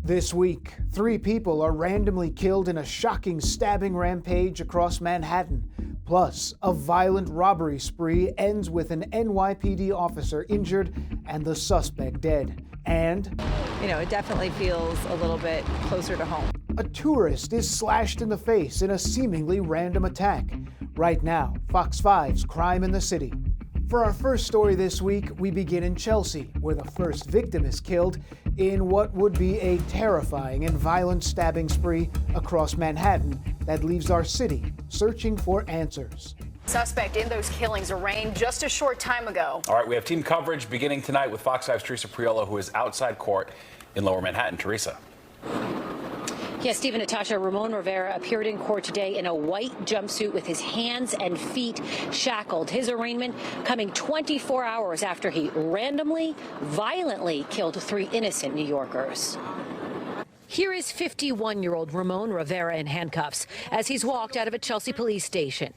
This week, 3 people are randomly killed in a shocking stabbing rampage across Manhattan. Plus, a violent robbery spree ends with an NYPD officer injured and the suspect dead. And, it definitely feels a little bit closer to home. A tourist is slashed in the face in a seemingly random attack. Right now, Fox 5's Crime in the City. For our first story this week, we begin in Chelsea, where the first victim is killed in what would be a terrifying and violent stabbing spree across Manhattan that leaves our city searching for answers. Suspect in those killings arraigned just a short time ago. All right, we have team coverage beginning tonight with Fox 5's Teresa Priolo, who is outside court in Lower Manhattan. Teresa. Yes, Stephen, Natasha, Ramon Rivera appeared in court today in a white jumpsuit with his hands and feet shackled. His arraignment coming 24 hours after he randomly, violently killed 3 innocent New Yorkers. Here is 51-year-old Ramon Rivera in handcuffs as he's walked out of a Chelsea police station.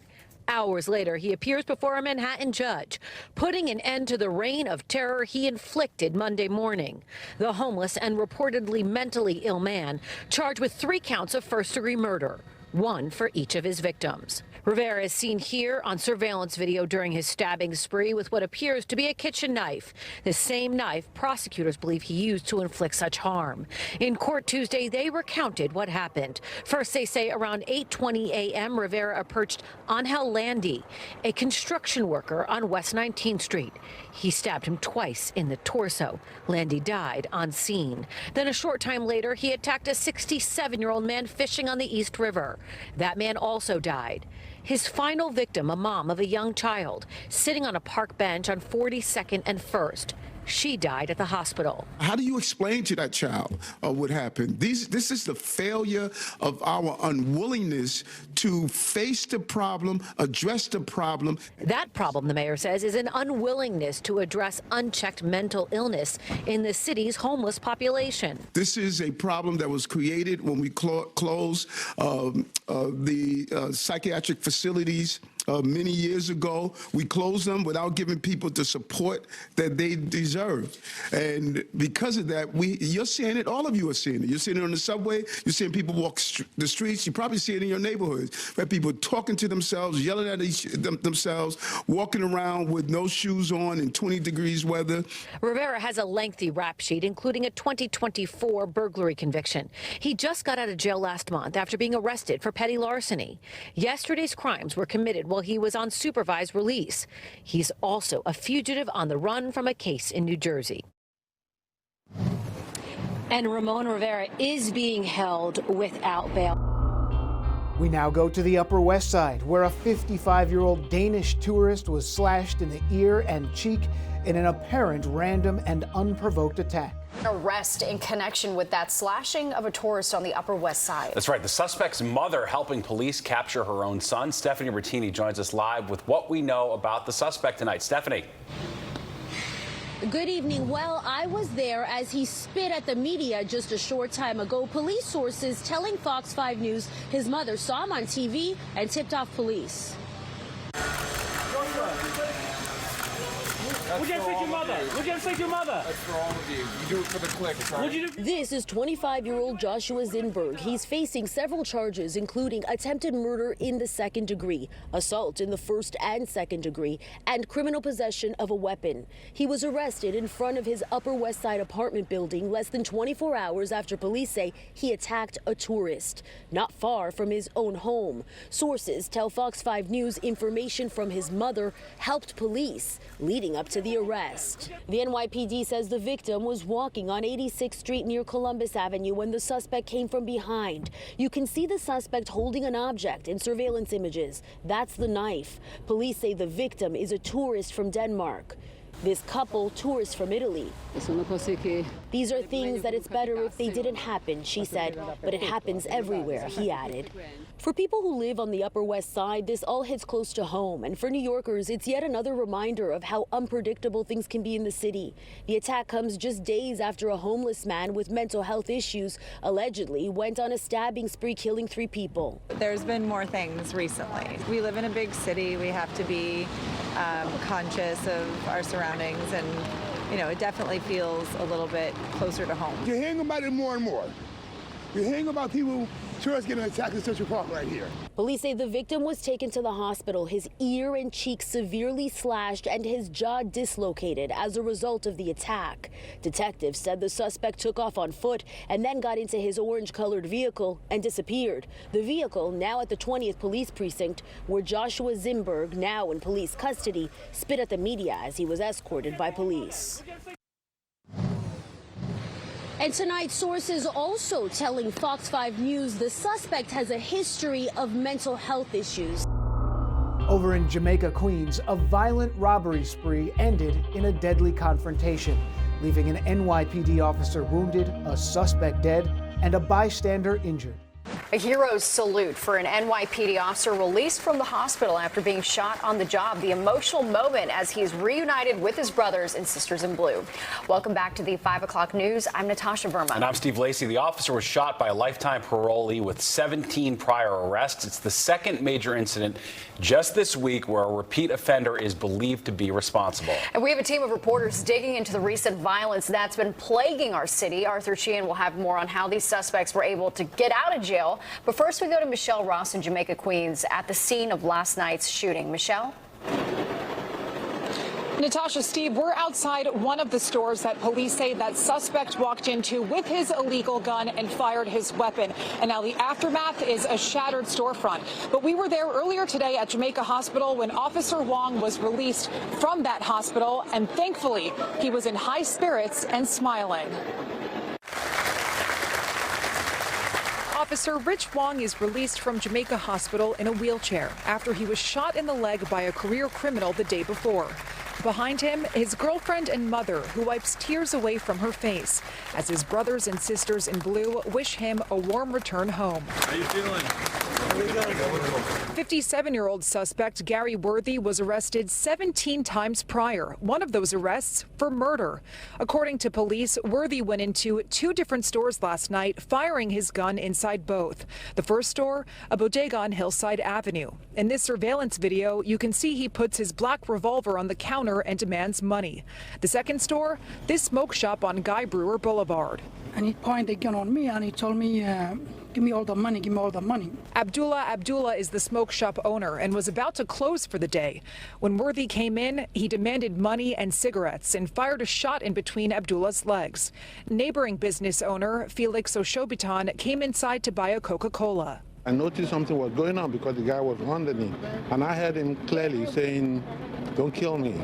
Hours later, he appears before a Manhattan judge, putting an end to the reign of terror he inflicted Monday morning. The homeless and reportedly mentally ill man charged with 3 counts of first-degree murder, 1 for each of his victims. Rivera is seen here on surveillance video during his stabbing spree with what appears to be a kitchen knife, the same knife prosecutors believe he used to inflict such harm. In court Tuesday, they recounted what happened. First, they say around 8:20 a.m., Rivera approached Angel Landy, a construction worker on West 19th Street. He stabbed him twice in the torso. Landy died on scene. Then a short time later, he attacked a 67-year-old man fishing on the East River. That man also died. His final victim, a mom of a young child, sitting on a park bench on 42nd and 1st. She died at the hospital. How do you explain to that child what happened? This is the failure of our unwillingness to face the problem, address the problem. That problem, the mayor says, is an unwillingness to address unchecked mental illness in the city's homeless population. This is a problem that was created when we closed the psychiatric facilities many years ago. We closed them without giving people the support that they deserve. And because of that, you're seeing it, all of you are seeing it. You're seeing it on the subway, you're seeing people walk the streets, you probably see it in your neighborhoods, where people talking to themselves, yelling at themselves, walking around with no shoes on in 20 degrees weather. Rivera has a lengthy rap sheet, including a 2024 burglary conviction. He just got out of jail last month after being arrested for petty larceny. Yesterday's crimes were committed while he was on supervised release. He's also a fugitive on the run from a case in New Jersey. And Ramon Rivera is being held without bail. We now go to the Upper West Side, where a 55-year-old Danish tourist was slashed in the ear and cheek in an apparent random and unprovoked attack. Arrest in connection with that slashing of a tourist on the Upper West Side. That's right. The suspect's mother helping police capture her own son. Stephanie Bertini joins us live with what we know about the suspect tonight. Stephanie. Good evening. Well, I was there as he spit at the media just a short time ago. Police sources telling Fox 5 News his mother saw him on TV and tipped off police. Would you inflict your mother? Would you inflict your mother? That's for all of you. You do it for the click. Would you do? This is 25-year-old Joshua Zinberg. He's facing several charges, including attempted murder in the 2nd degree, assault in the 1st and 2nd degree, and criminal possession of a weapon. He was arrested in front of his Upper West Side apartment building less than 24 hours after police say he attacked a tourist, not far from his own home. Sources tell Fox 5 News information from his mother helped police, leading up to the arrest. The NYPD says the victim was walking on 86th Street near Columbus Avenue when the suspect came from behind. You can see the suspect holding an object in surveillance images. That's the knife. Police say the victim is a tourist from Denmark. This couple, tourists from Italy. These are things that it's better if they didn't happen, she said, but it happens everywhere, he added. For people who live on the Upper West Side, this all hits close to home. And for New Yorkers, it's yet another reminder of how unpredictable things can be in the city. The attack comes just days after a homeless man with mental health issues allegedly went on a stabbing spree, killing 3 people. There's been more things recently. We live in a big city. We have to be conscious of our surroundings and it definitely feels a little bit closer to home. You're hearing about it more and more. You're hearing about people, tourists getting attacked in Central Park right here. Police say the victim was taken to the hospital, his ear and cheek severely slashed and his jaw dislocated as a result of the attack. Detectives said the suspect took off on foot and then got into his orange-colored vehicle and disappeared. The vehicle, now at the 20th Police Precinct, where Joshua Zimberg, now in police custody, spit at the media as he was escorted by police. And tonight, sources also telling Fox 5 News the suspect has a history of mental health issues. Over in Jamaica, Queens, a violent robbery spree ended in a deadly confrontation, leaving an NYPD officer wounded, a suspect dead, and a bystander injured. A hero's salute for an NYPD officer released from the hospital after being shot on the job. The emotional moment as he is reunited with his brothers and sisters in blue. Welcome back to the 5 o'clock news. I'm Natasha Verma. And I'm Steve Lacey. The officer was shot by a lifetime parolee with 17 prior arrests. It's the second major incident just this week where a repeat offender is believed to be responsible. And we have a team of reporters digging into the recent violence that's been plaguing our city. Arthur Sheehan will have more on how these suspects were able to get out of jail. But first, we go to Michelle Ross in Jamaica, Queens, at the scene of last night's shooting. Michelle? Natasha, Steve, we're outside one of the stores that police say that suspect walked into with his illegal gun and fired his weapon. And now the aftermath is a shattered storefront. But we were there earlier today at Jamaica Hospital when Officer Wong was released from that hospital. And thankfully, he was in high spirits and smiling. Officer Rich Wong is released from Jamaica Hospital in a wheelchair after he was shot in the leg by a career criminal the day before. Behind him, his girlfriend and mother, who wipes tears away from her face as his brothers and sisters in blue wish him a warm return home. How you feeling? 57-year-old suspect Gary Worthy was arrested 17 times prior, one of those arrests for murder. According to police, Worthy went into 2 different stores last night, firing his gun inside both. The first store, a bodega on Hillside Avenue. In this surveillance video, you can see he puts his black revolver on the counter and demands money. The second store, this smoke shop on Guy Brewer Boulevard. And he pointed a gun on me and he told me, give me all the money, give me all the money. Abdullah is the smoke shop owner and was about to close for the day. When Worthy came in, he demanded money and cigarettes and fired a shot in between Abdullah's legs. Neighboring business owner Felix Oshobitan came inside to buy a Coca-Cola. I noticed something was going on because the guy was under me, and I heard him clearly saying, "Don't kill me.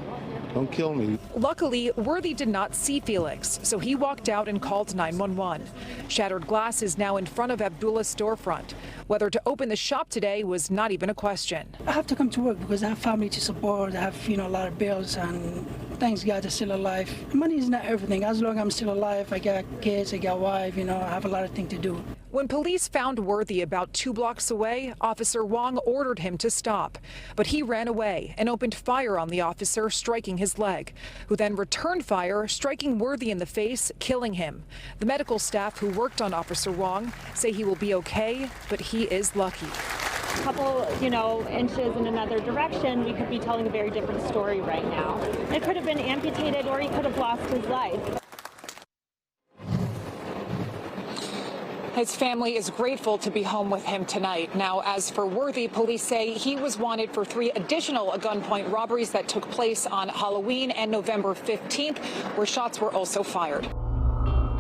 Don't kill me." Luckily, Worthy did not see Felix, so he walked out and called 911. Shattered glass is now in front of Abdullah's storefront. Whether to open the shop today was not even a question. I have to come to work because I have family to support. I have, a lot of bills, and thanks God I'm still alive. Money is not everything. As long as I'm still alive, I got kids, I got a wife, I have a lot of things to do. When police found Worthy about 2 blocks away, Officer Wong ordered him to stop. But he ran away and opened fire on the officer, striking his leg, who then returned fire, striking Worthy in the face, killing him. The medical staff who worked on Officer Wong say he will be okay, but he is lucky. A couple, inches in another direction, we could be telling a very different story right now. It could have been amputated or he could have lost his life. His family is grateful to be home with him tonight. Now, as for Worthy, police say he was wanted for 3 additional gunpoint robberies that took place on Halloween and November 15th, where shots were also fired.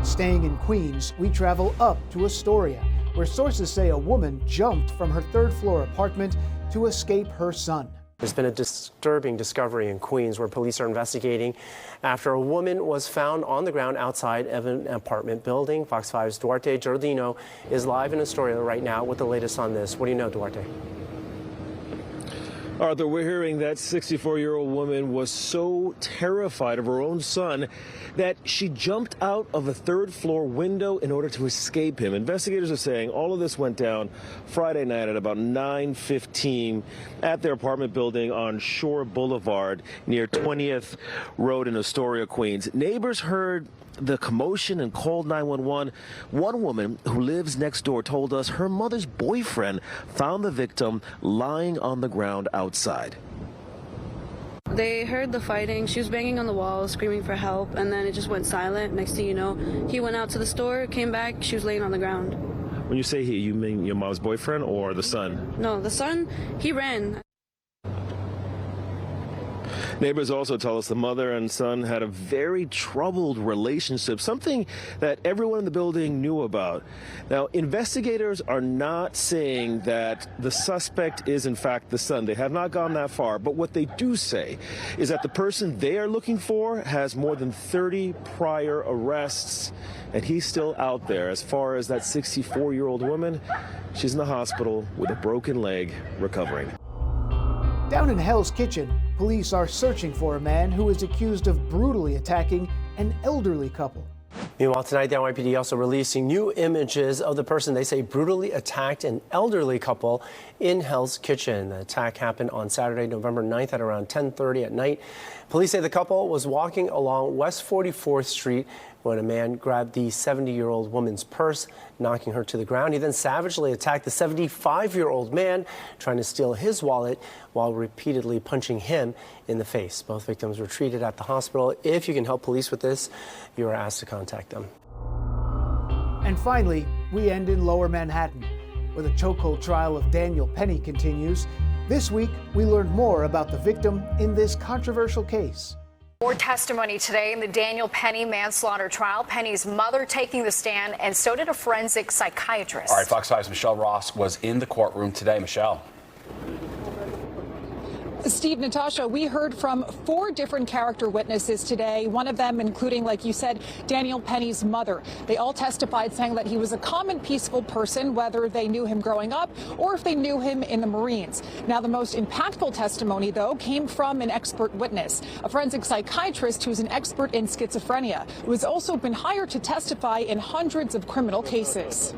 Staying in Queens, we travel up to Astoria, where sources say a woman jumped from her 3rd-floor apartment to escape her son. There's been a disturbing discovery in Queens where police are investigating after a woman was found on the ground outside of an apartment building. Fox 5's Duarte Giordino is live in Astoria right now with the latest on this. What do you know, Duarte? Arthur, we're hearing that 64-year-old woman was so terrified of her own son that she jumped out of a 3rd-floor window in order to escape him. Investigators are saying all of this went down Friday night at about 9:15 at their apartment building on Shore Boulevard near 20th Road in Astoria, Queens. Neighbors heard the commotion and called 911. One woman who lives next door told us her mother's boyfriend found the victim lying on the ground outside. They heard the fighting. She was banging on the wall, screaming for help, and then it just went silent. Next thing you know, he went out to the store, came back, she was laying on the ground. When you say he, you mean your mom's boyfriend or the son? No, the son, he ran. Neighbors also tell us the mother and son had a very troubled relationship, something that everyone in the building knew about. Now, investigators are not saying that the suspect is in fact the son. They have not gone that far. But what they do say is that the person they are looking for has more than 30 prior arrests, and he's still out there. As far as that 64-year-old woman, she's in the hospital with a broken leg, recovering. Down in Hell's Kitchen, police are searching for a man who is accused of brutally attacking an elderly couple. Meanwhile, tonight, the NYPD also releasing new images of the person they say brutally attacked an elderly couple in Hell's Kitchen. The attack happened on Saturday, November 9th at around 10:30 at night. Police say the couple was walking along West 44th Street when a man grabbed the 70-year-old woman's purse, knocking her to the ground. He then savagely attacked the 75-year-old man, trying to steal his wallet while repeatedly punching him in the face. Both victims were treated at the hospital. If you can help police with this, you are asked to contact them. And finally, we end in Lower Manhattan, where the chokehold trial of Daniel Penny continues. This week, we learned more about the victim in this controversial case. More testimony today in the Daniel Penny manslaughter trial. Penny's mother taking the stand, and so did a forensic psychiatrist. All right, Fox 5's Michelle Ross was in the courtroom today. Michelle. Steve, Natasha, we heard from 4 different character witnesses today, one of them including, like you said, Daniel Penny's mother. They all testified saying that he was a common, peaceful person, whether they knew him growing up or if they knew him in the Marines. Now, the most impactful testimony, though, came from an expert witness, a forensic psychiatrist who's an expert in schizophrenia, who has also been hired to testify in hundreds of criminal cases.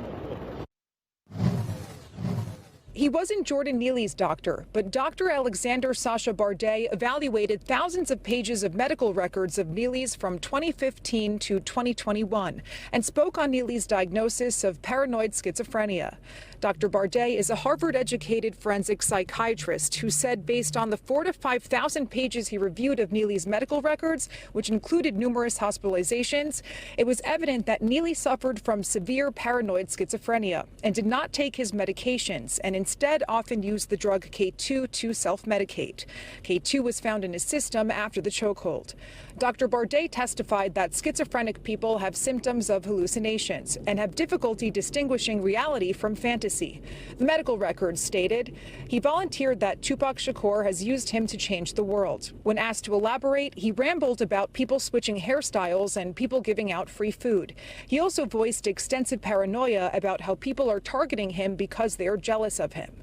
He wasn't Jordan Neely's doctor, but Dr. Alexander Sasha Bardet evaluated thousands of pages of medical records of Neely's from 2015 to 2021 and spoke on Neely's diagnosis of paranoid schizophrenia. Dr. Bardet is a Harvard-educated forensic psychiatrist who said based on the 4,000 to 5,000 pages he reviewed of Neely's medical records, which included numerous hospitalizations, it was evident that Neely suffered from severe paranoid schizophrenia and did not take his medications and instead often used the drug K2 to self-medicate. K2 was found in his system after the chokehold. Dr. Bardet testified that schizophrenic people have symptoms of hallucinations and have difficulty distinguishing reality from fantasy. The medical records stated he volunteered that Tupac Shakur has used him to change the world. When asked to elaborate, he rambled about people switching hairstyles and people giving out free food. He also voiced extensive paranoia about how people are targeting him because they are jealous of him.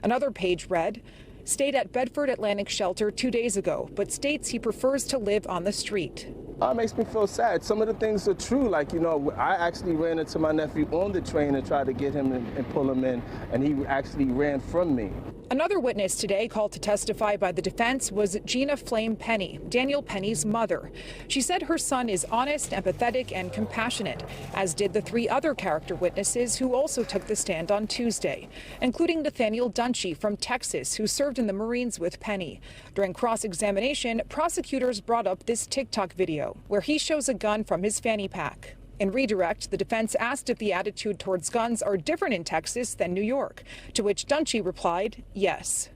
Another page read, stayed at Bedford Atlantic Shelter 2 days ago, but states he prefers to live on the street. It makes me feel sad. Some of the things are true. Like, you know, I actually ran into my nephew on the train and tried to get him and pull him in, and he actually ran from me. Another witness today called to testify by the defense was Gina Flame Penny, Daniel Penny's mother. She said her son is honest, empathetic, and compassionate, as did the 3 other character witnesses who also took the stand on Tuesday, including Nathaniel Dunshee from Texas, who served in the Marines with Penny. During cross-examination, prosecutors brought up this TikTok video where he shows a gun from his fanny pack. In redirect, the defense asked if the attitude towards guns are different in Texas than New York, to which Dunshee replied, yes.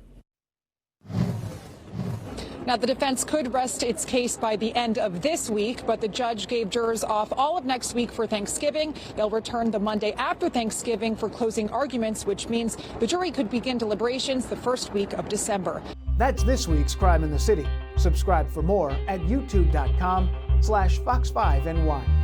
Now, the defense could rest its case by the end of this week, but the judge gave jurors off all of next week for Thanksgiving. They'll return the Monday after Thanksgiving for closing arguments, which means the jury could begin deliberations the first week of December. That's this week's Crime in the City. Subscribe for more at youtube.com/Fox5NY.